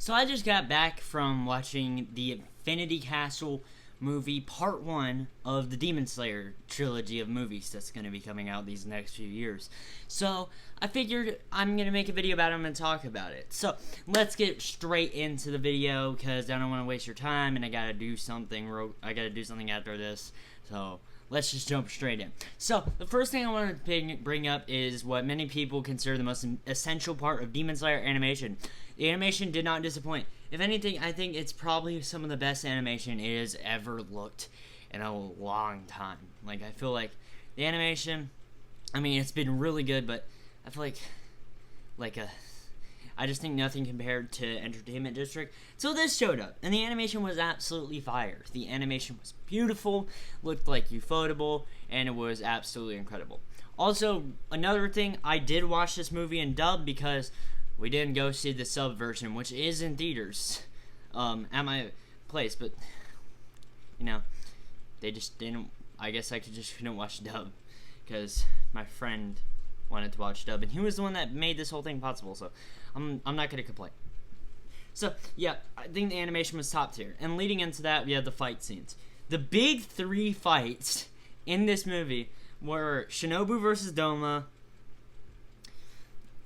So I just got back from watching the Infinity Castle movie, part one of the Demon Slayer trilogy of movies that's going to be coming out these next few years. So I figured I'm going to make a video about them and talk about it. So let's get straight into the video because I don't want to waste your time and I got to do something. I got to do something after this. So let's just jump straight in. So the first thing I want to bring up is what many people consider the most essential part of Demon Slayer animation. The animation did not disappoint. If anything, I think it's probably some of the best animation it has ever looked in a long time. Like, I feel like the animation, I mean, it's been really good, but I feel I just think nothing compared to Entertainment District. So this showed up, and the animation was absolutely fire. The animation was beautiful, looked like Ufotable, and it was absolutely incredible. Also, another thing, I did watch this movie in dub because we didn't go see the sub version, which is in theaters at my place, but, you know, they just didn't, I guess I couldn't watch dub because my friend wanted to watch dub, and he was the one that made this whole thing possible, so I'm not going to complain. So, yeah, I think the animation was top tier, and leading into that, we had the fight scenes. The big three fights in this movie were Shinobu versus Doma,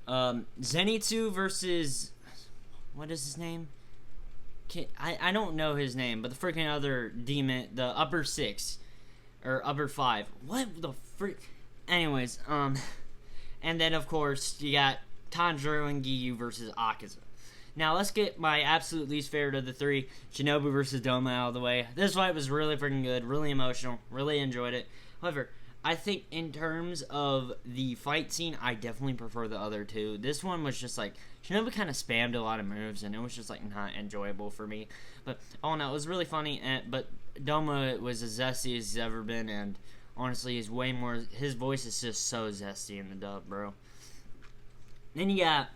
Zenitsu versus, what is his name? I don't know his name, but the freaking other demon, the upper six, or upper five. What the freak? Anyways, and then of course you got Tanjiro and Giyu versus Akaza. Now let's get my absolute least favorite of the three, Shinobu versus Doma, out of the way. This fight was really freaking good, really emotional, really enjoyed it. However, I think in terms of the fight scene, I definitely prefer the other two. This one was just like, Shinobu kind of spammed a lot of moves, and it was just like not enjoyable for me. But, oh no, it was really funny, but Doma was as zesty as he's ever been, and honestly, his voice is just so zesty in the dub, bro. Then you got,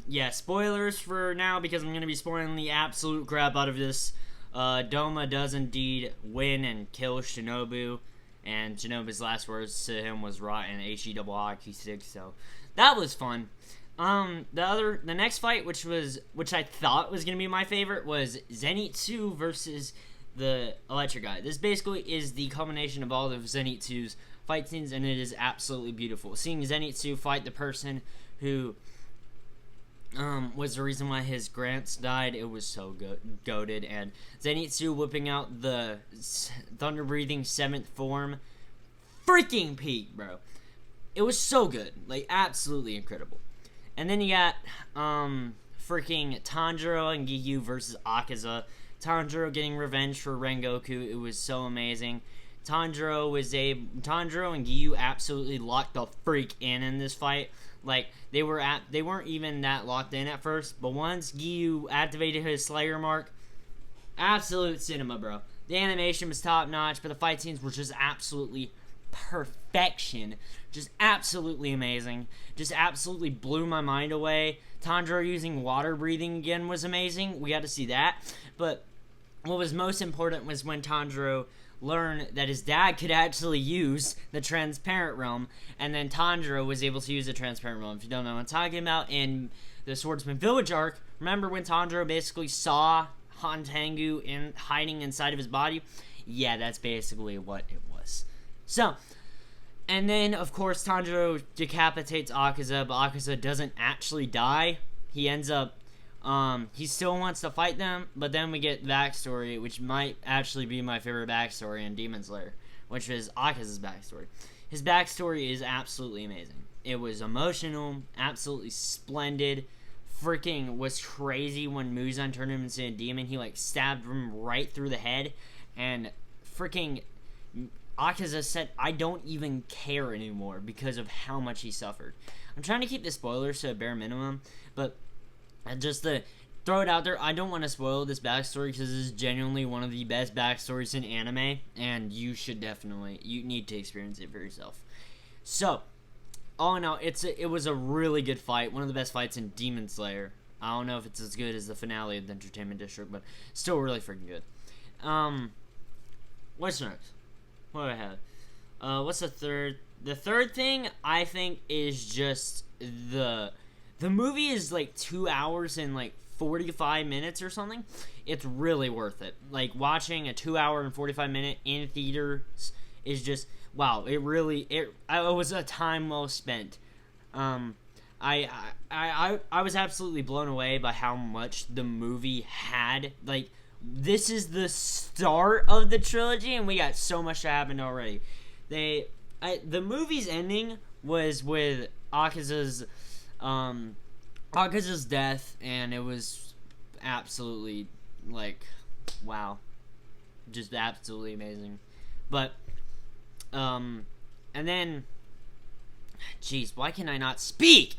yeah, spoilers for now, because I'm going to be spoiling the absolute crap out of this. Doma does indeed win and kill Shinobu, and Shinobu's last words to him was rotten HE double hockey stick, so that was fun. The next fight, which I thought was gonna be my favorite, was Zenitsu versus the Electric Guy. This basically is the culmination of all of Zenitsu's fight scenes, and it is absolutely beautiful. Seeing Zenitsu fight the person who was the reason why his Grants died, it was so goated, and Zenitsu whipping out the thunder-breathing 7th form, freaking peak, bro. It was so good, like, absolutely incredible. And then you got, freaking Tanjiro and Giyu versus Akaza. Tanjiro getting revenge for Rengoku, it was so amazing. Tanjiro and Giyu absolutely locked the freak in this fight. Like, they weren't even that locked in at first, but once Giyu activated his Slayer mark, absolute cinema, bro. The animation was top notch, but the fight scenes were just absolutely perfection. Just absolutely amazing. Just absolutely blew my mind away. Tanjiro using water breathing again was amazing. We got to see that. But what was most important was when Tanjiro learned that his dad could actually use the Transparent Realm, and then Tanjiro was able to use the Transparent Realm. If you don't know what I'm talking about, in the Swordsman Village arc, remember when Tanjiro basically saw Hantengu hiding inside of his body? Yeah, that's basically what it was. So, and then, of course, Tanjiro decapitates Akaza, but Akaza doesn't actually die. He ends up he still wants to fight them, but then we get backstory, which might actually be my favorite backstory in Demon Slayer, which is Akaza's backstory. His backstory is absolutely amazing. It was emotional, absolutely splendid. Freaking was crazy when Muzan turned him into a demon. He, like, stabbed him right through the head, and freaking Akaza said, I don't even care anymore because of how much he suffered. I'm trying to keep the spoilers to a bare minimum, but just to throw it out there, I don't want to spoil this backstory because this is genuinely one of the best backstories in anime, and you need to experience it for yourself. So, all in all, it was a really good fight, one of the best fights in Demon Slayer. I don't know if it's as good as the finale of the Entertainment District, but still really freaking good. What's next? What do I have? What's the third? The third thing, I think, is just the the movie is like 2 hours and like 45 minutes or something. It's really worth it. Like watching a 2 hour and 45 minute in theaters is just wow. It was a time well spent. I was absolutely blown away by how much the movie had. Like, this is the start of the trilogy, and we got so much that happened already. The movie's ending was with Akaza's death, and it was absolutely, like, wow. Just absolutely amazing. But, and then, jeez, why can I not speak?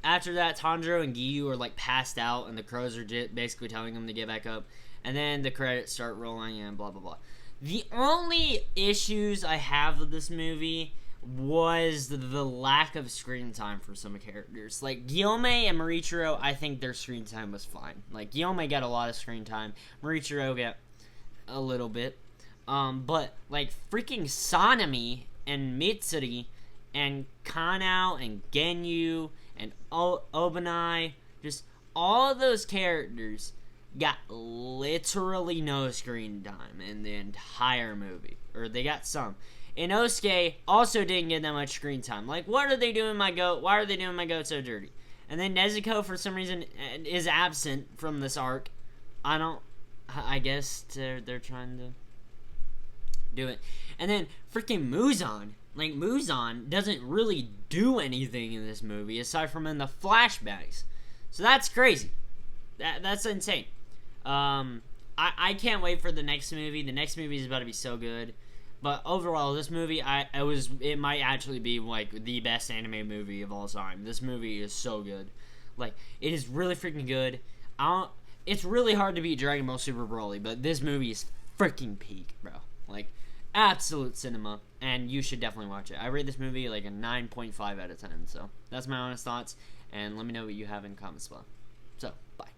After that, Tanjiro and Giyu are, like, passed out, and the crows are basically telling them to get back up, and then the credits start rolling, and blah, blah, blah. The only issues I have with this movie was the lack of screen time for some characters. Like, Gyome and Morichiro, I think their screen time was fine. Like, Gyome got a lot of screen time, Morichiro got a little bit. But, like, freaking Sanemi and Mitsuri and Kanao and Genyu and Obanai, just all of those characters got literally no screen time in the entire movie. Or they got some. Inosuke also didn't get that much screen time. Like, what are they doing my goat? Why are they doing my goat so dirty? And then Nezuko, for some reason, is absent from this arc. I guess they're trying to do it. And then freaking Muzan. Like, Muzan doesn't really do anything in this movie aside from in the flashbacks. So that's crazy. That's insane. I can't wait for the next movie. The next movie is about to be so good. But overall, this movie, it might actually be, like, the best anime movie of all time. This movie is so good. Like, it is really freaking good. It's really hard to beat Dragon Ball Super Broly, but this movie is freaking peak, bro. Like, absolute cinema, and you should definitely watch it. I rate this movie like a 9.5 out of 10, so that's my honest thoughts, and let me know what you have in comments below. So, bye.